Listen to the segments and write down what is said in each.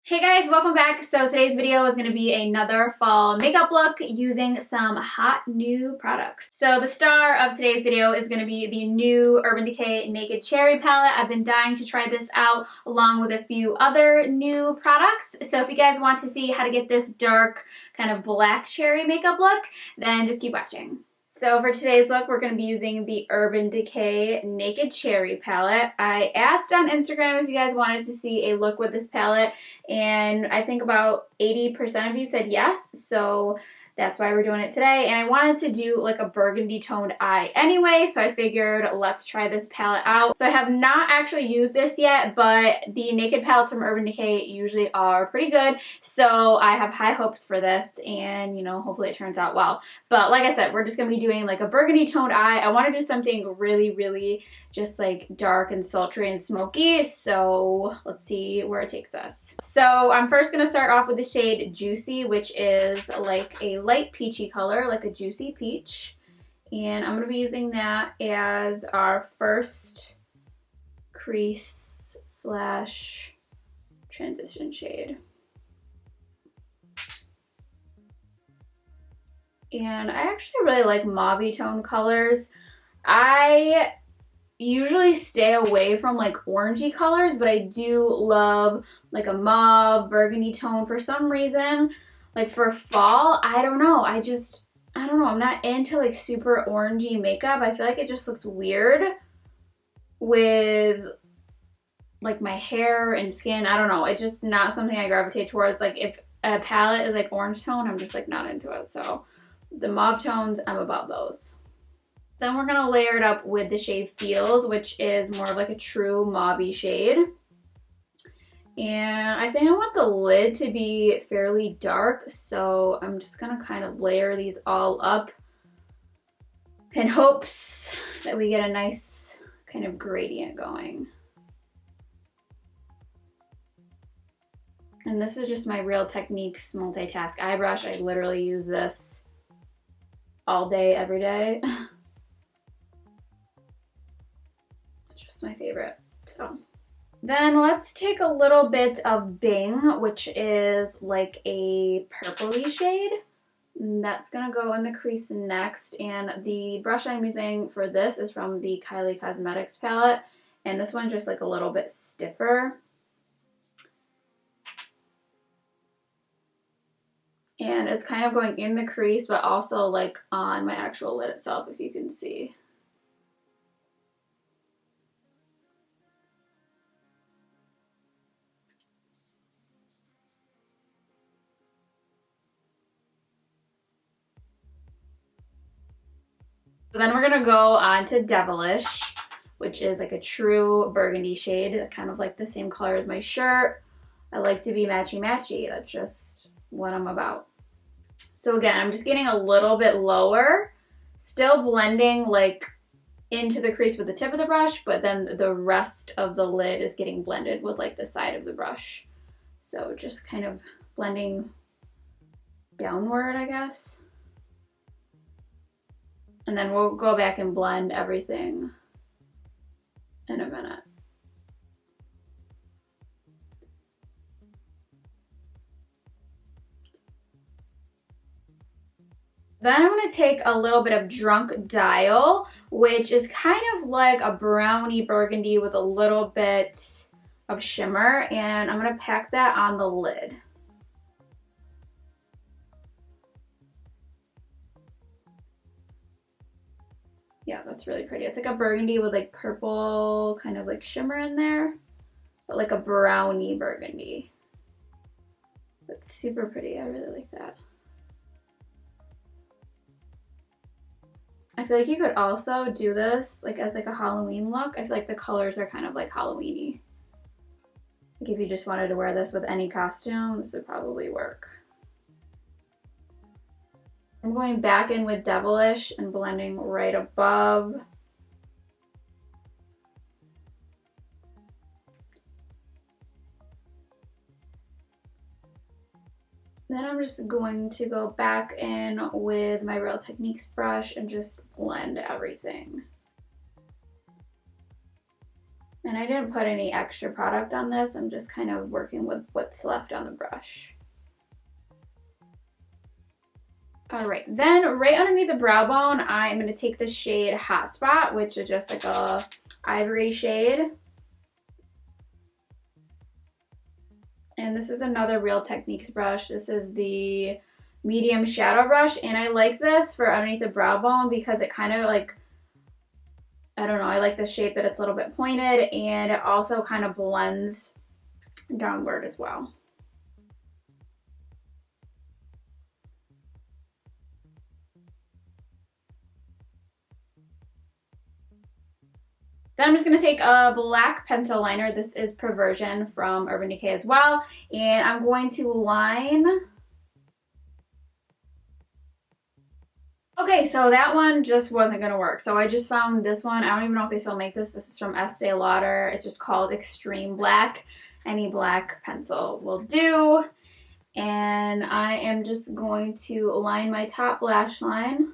Hey guys, welcome back. So today's video is going to be another fall makeup look using some hot new products. So the star of today's video is going to be the new Urban Decay Naked Cherry palette. I've been dying to try this out along with a few other new products. So if you guys want to see how to get this dark kind of black cherry makeup look, then just keep watching. So for today's look, we're going to be using the Urban Decay Naked Cherry palette. I asked on Instagram if you guys wanted to see a look with this palette, and I think about 80% of you said yes, so that's why we're doing it today. And I wanted to do like a burgundy toned eye anyway, so I figured let's try this palette out. So I have not actually used this yet, but the naked palettes from Urban Decay usually are pretty good, so I have high hopes for this, and you know, hopefully it turns out well. But like I said, we're just gonna be doing like a burgundy toned eye. I want to do something really just like dark and sultry and smoky, so let's see where it takes us. So I'm first gonna start off with the shade Juicy, which is like a light peachy color, like a juicy peach, and I'm going to be using that as our first crease slash transition shade. And I actually really like mauve tone colors. I usually stay away from like orangey colors, but I do love like a mauve burgundy tone for some reason. Like for fall, I don't know. I don't know. I'm not into like super orangey makeup. I feel like it just looks weird with like my hair and skin. I don't know. It's just not something I gravitate towards. Like if a palette is like orange tone, I'm just like not into it. So the mauve tones, I'm above those. Then we're going to layer it up with the shade Feels, which is more of like a true mauve shade. And I think I want the lid to be fairly dark, so I'm just going to kind of layer these all up in hopes that we get a nice kind of gradient going. And this is just my Real Techniques multitask eye brush. I literally use this all day, every day. It's just my favorite, so. Then let's take a little bit of Bing, which is like a purpley shade. And that's gonna go in the crease next. And the brush I'm using for this is from the Kylie Cosmetics palette. And this one's just like a little bit stiffer. And it's kind of going in the crease, but also like on my actual lid itself, if you can see. Then we're gonna go on to Devilish, which is like a true burgundy shade, kind of like the same color as my shirt. I like to be matchy-matchy. That's just what I'm about. So again, I'm just getting a little bit lower, still blending like into the crease with the tip of the brush, but then the rest of the lid is getting blended with like the side of the brush. So just kind of blending downward, I guess. And then we'll go back and blend everything in a minute. Then I'm going to take a little bit of Drunk Dial, which is kind of like a browny burgundy with a little bit of shimmer, and I'm going to pack that on the lid. Yeah, that's really pretty. It's like a burgundy with like purple kind of like shimmer in there, but like a browny burgundy. It's super pretty. I really like that. I feel like you could also do this like as like a Halloween look. I feel like the colors are kind of like Halloween-y. Like if you just wanted to wear this with any costume, this would probably work. I'm going back in with Devilish and blending right above. Then I'm just going to go back in with my Real Techniques brush and just blend everything. And I didn't put any extra product on this. I'm just kind of working with what's left on the brush. All right, then right underneath the brow bone, I'm gonna take the shade Hot Spot, which is just like a ivory shade. And this is another Real Techniques brush. This is the medium shadow brush, and I like this for underneath the brow bone because it kind of like, I don't know, I like the shape that it's a little bit pointed, and it also kind of blends downward as well. Then I'm just going to take a black pencil liner. This is Perversion from Urban Decay as well. And I'm going to line. Okay, so that one just wasn't going to work. So I just found this one. I don't even know if they still make this. This is from Estee Lauder. It's just called Extreme Black. Any black pencil will do. And I am just going to line my top lash line.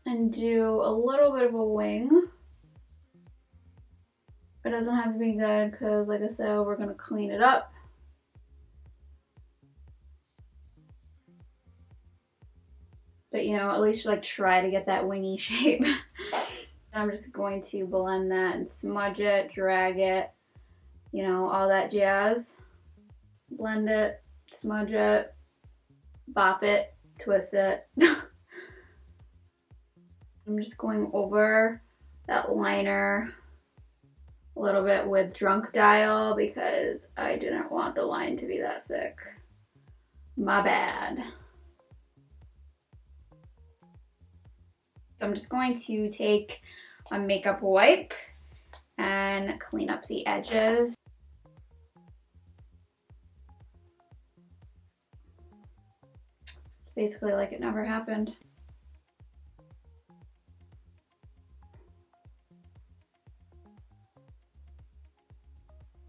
And do a little bit of a wing. It doesn't have to be good because, like I said, we're going to clean it up. But, you know, at least like try to get that wingy shape. I'm just going to blend that and smudge it, drag it, you know, all that jazz. Blend it, smudge it, bop it, twist it. I'm just going over that liner a little bit with Drunk Dial because I didn't want the line to be that thick. My bad. So I'm just going to take a makeup wipe and clean up the edges. It's basically like it never happened.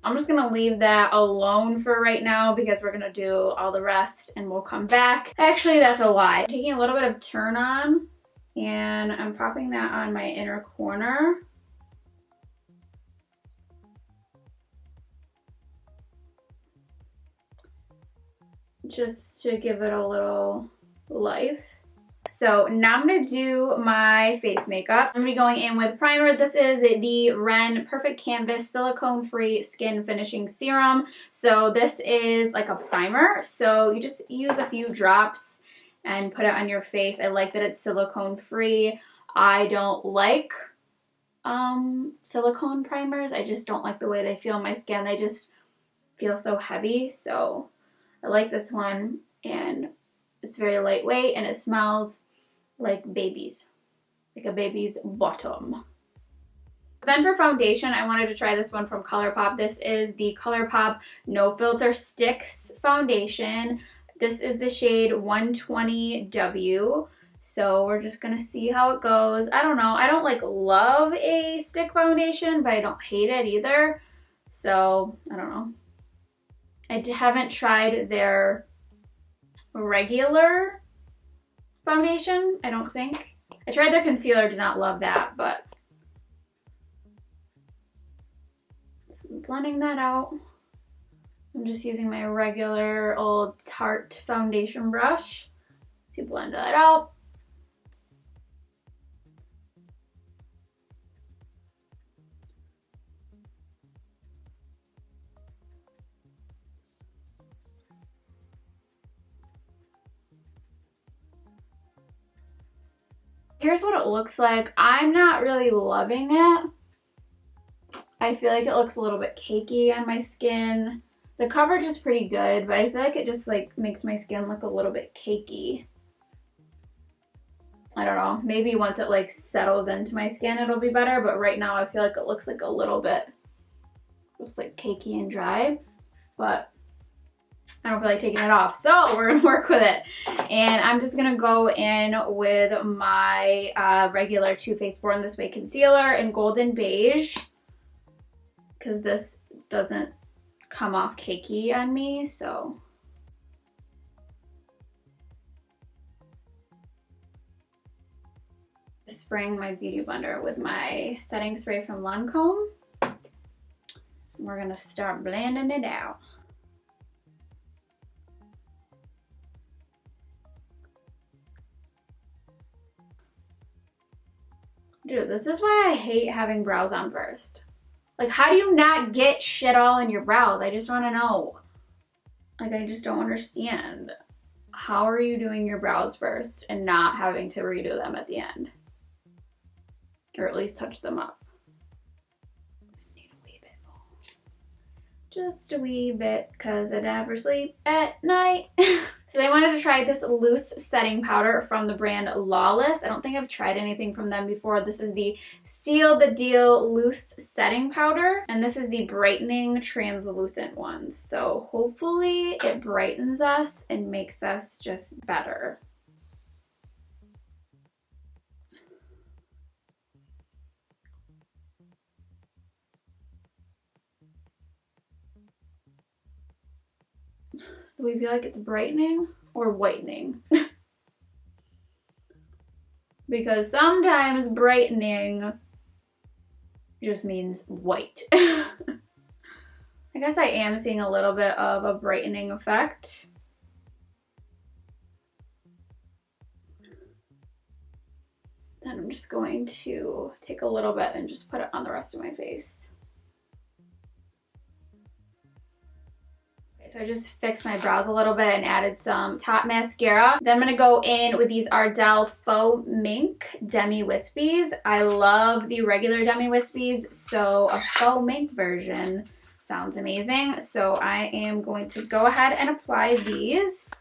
I'm just gonna leave that alone for right now because we're gonna do all the rest and we'll come back. Actually, that's a lie. I'm taking a little bit of Turn On and I'm popping that on my inner corner. Just to give it a little life. So now I'm going to do my face makeup. I'm going to be going in with primer. This is the Ren Perfect Canvas Silicone Free Skin Finishing Serum. So this is like a primer. So you just use a few drops and put it on your face. I like that it's silicone free. I don't like silicone primers. I just don't like the way they feel on my skin. They just feel so heavy. So I like this one, and it's very lightweight and it smells like babies, like a baby's bottom. Then for foundation, I wanted to try this one from ColourPop. This is the ColourPop No Filter STIX foundation. This is the shade 120W. So we're just gonna see how it goes. I don't know, I don't like love a stick foundation, but I don't hate it either. So I don't know. I haven't tried their regular foundation, I don't think. I tried their concealer, did not love that, but so I'm blending that out. I'm just using my regular old Tarte foundation brush to blend that out. Here's what it looks like. I'm not really loving it. I feel like it looks a little bit cakey on my skin. The coverage is pretty good, but I feel like it just like makes my skin look a little bit cakey. I don't know. Maybe once it like settles into my skin, it'll be better, but right now I feel like it looks like a little bit just like cakey and dry, but I don't feel like taking it off, so we're gonna work with it. And I'm just gonna go in with my regular Too Faced Born This Way concealer in Golden Beige, because this doesn't come off cakey on me, so. Spraying my beauty blender with my setting spray from Lancome. We're gonna start blending it out. Dude, this is why I hate having brows on first. Like, how do you not get shit all in your brows? I just want to know. Like, I just don't understand. How are you doing your brows first and not having to redo them at the end? Or at least touch them up. Just need a wee bit more. Just a wee bit, because I never sleep at night. So they wanted to try this loose setting powder from the brand LAWLESS. I don't think I've tried anything from them before. This is the Seal the Deal Loose Setting Powder. And this is the brightening translucent one. So hopefully it brightens us and makes us just better. Do we feel like it's brightening or whitening? Because sometimes brightening just means white. I guess I am seeing a little bit of a brightening effect. Then I'm just going to take a little bit and just put it on the rest of my face. So I just fixed my brows a little bit and added some top mascara. Then I'm going to go in with these Ardell Faux Mink Demi Wispies. I love the regular Demi Wispies, so a faux mink version sounds amazing. So I am going to go ahead and apply these.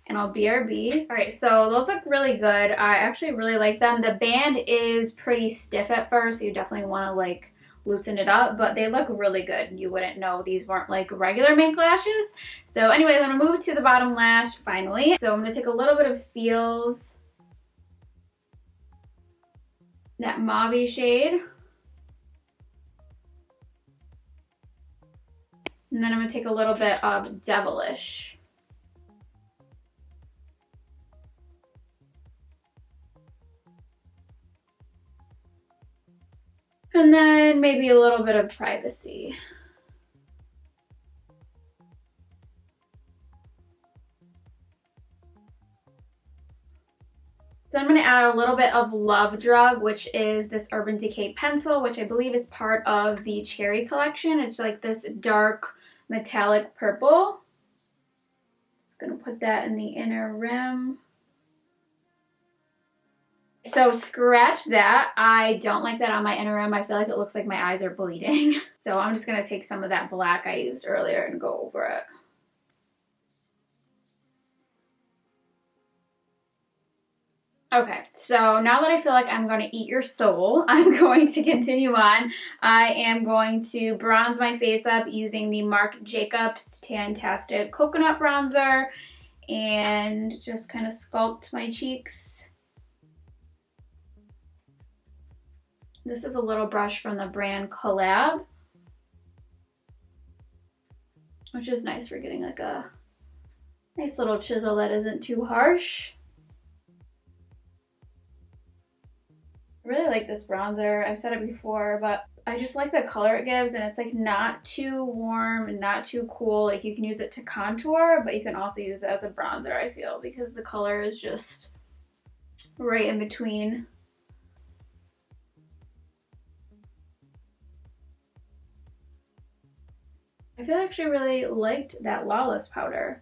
And I'll BRB. All right, so those look really good. I actually really like them. The band is pretty stiff at first, so you definitely want to like loosen it up, but they look really good. You wouldn't know these weren't like regular mink lashes. So anyways, I'm gonna move to the bottom lash finally. So I'm gonna take a little bit of Feels, that mauve shade. And then I'm gonna take a little bit of Devilish. And then maybe a little bit of Privacy. So I'm going to add a little bit of Love Drug, which is this Urban Decay pencil, which I believe is part of the Cherry collection. It's like this dark metallic purple. Just going to put that in the inner rim. So scratch that. I don't like that on my inner rim. I feel like it looks like my eyes are bleeding. So I'm just going to take some of that black I used earlier and go over it. Okay, so now that I feel like I'm going to eat your soul, I'm going to continue on. I am going to bronze my face up using the Marc Jacobs Tantastic Coconut Bronzer and just kind of sculpt my cheeks. This is a little brush from the brand Collab, which is nice for getting like a nice little chisel that isn't too harsh. I really like this bronzer. I've said it before, but I just like the color it gives, and it's like not too warm and not too cool. Like you can use it to contour, but you can also use it as a bronzer, I feel, because the color is just right in between. I feel I actually really liked that Lawless powder.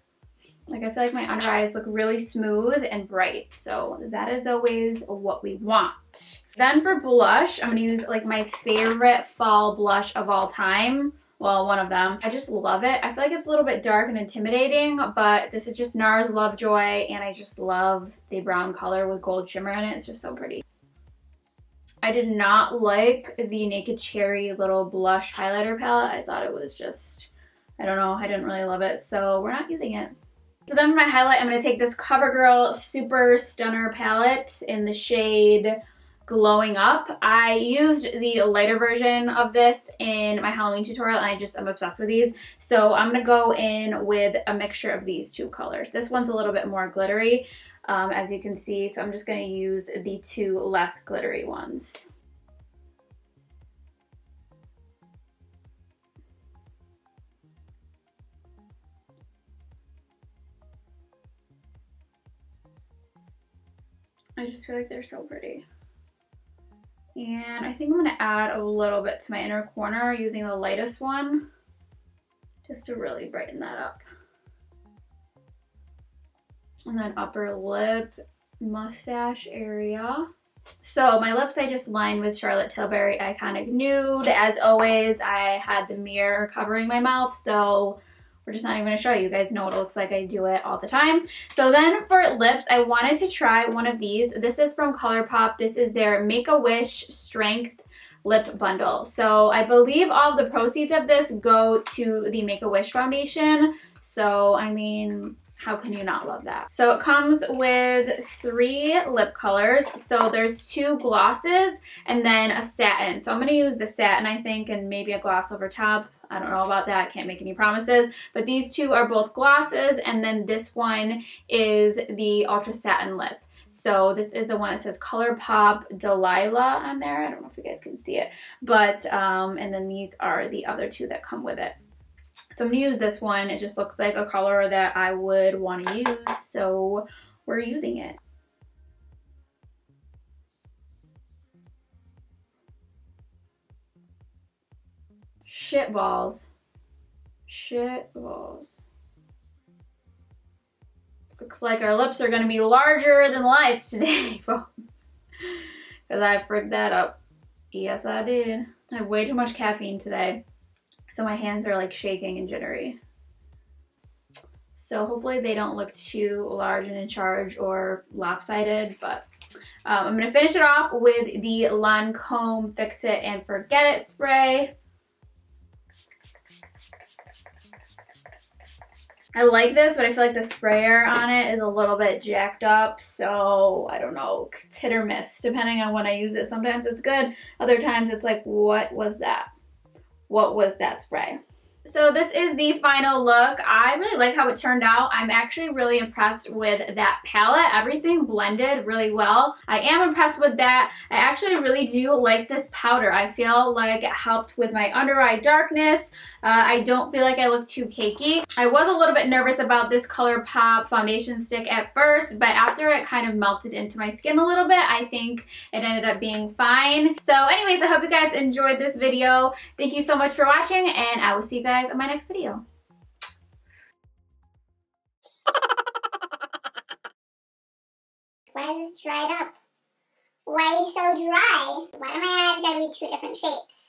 Like I feel like my under eyes look really smooth and bright. So that is always what we want. Then for blush, I'm going to use like my favorite fall blush of all time. Well, one of them. I just love it. I feel like it's a little bit dark and intimidating, but this is just NARS Lovejoy, and I just love the brown color with gold shimmer in it. It's just so pretty. I did not like the Naked Cherry little blush highlighter palette. I thought it was just, I don't know, I didn't really love it, so we're not using it. So then for my highlight, I'm going to take this CoverGirl Super Stunner palette in the shade Glowing Up. I used the lighter version of this in my Halloween tutorial, and I'm obsessed with these. So I'm going to go in with a mixture of these two colors. This one's a little bit more glittery. as you can see. So I'm just going to use the two less glittery ones. I just feel like they're so pretty. And I think I'm going to add a little bit to my inner corner using the lightest one, just to really brighten that up. And then upper lip, mustache area. So my lips I just lined with Charlotte Tilbury Iconic Nude. As always, I had the mirror covering my mouth, so we're just not even going to show you. You guys know what it looks like. I do it all the time. So then for lips, I wanted to try one of these. This is from ColourPop. This is their Make-A-Wish Strength Lip Bundle. So I believe all of the proceeds of this go to the Make-A-Wish Foundation. So, I mean, how can you not love that? So it comes with 3 lip colors. So there's 2 glosses and then a satin. So I'm going to use the satin, I think, and maybe a gloss over top. I don't know about that. Can't make any promises. But these 2 are both glosses, and then this one is the Ultra Satin Lip. So this is the one that says ColourPop Delilah on there. I don't know if you guys can see it. But, and then these are the other 2 that come with it. So I'm going to use this one. It just looks like a color that I would want to use, so we're using it. Shit balls. Shit balls. Looks like our lips are going to be larger than life today, folks. Because I frigged that up. Yes, I did. I have way too much caffeine today. So my hands are like shaking and jittery. So hopefully they don't look too large and in charge or lopsided, but I'm going to finish it off with the Lancome Fix It and Forget It spray. I like this, but I feel like the sprayer on it is a little bit jacked up, so I don't know, it's hit or miss depending on when I use it. Sometimes it's good, other times it's like, what was that? What was that spray? So this is the final look. I really like how it turned out. I'm actually really impressed with that palette. Everything blended really well. I am impressed with that. I actually really do like this powder. I feel like it helped with my under eye darkness. I don't feel like I look too cakey. I was a little bit nervous about this ColourPop foundation stick at first, but after it kind of melted into my skin a little bit, I think it ended up being fine. So anyways, I hope you guys enjoyed this video. Thank you so much for watching, and I will see you guys in my next video. Why is this dried up? Why are you so dry? Why do my eyes gotta be 2 different shapes?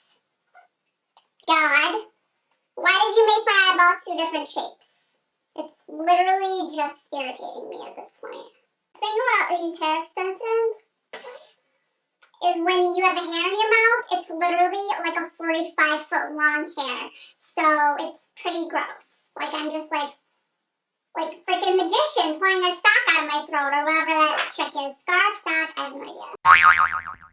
God, why did you make my eyeballs 2 different shapes? It's literally just irritating me at this point. The thing about these hair extensions is when you have a hair in your mouth, it's literally like a 45-foot long hair. So it's pretty gross. Like I'm just like freaking magician pulling a sock out of my throat or whatever that trick is. Scarf, sock, I have no idea.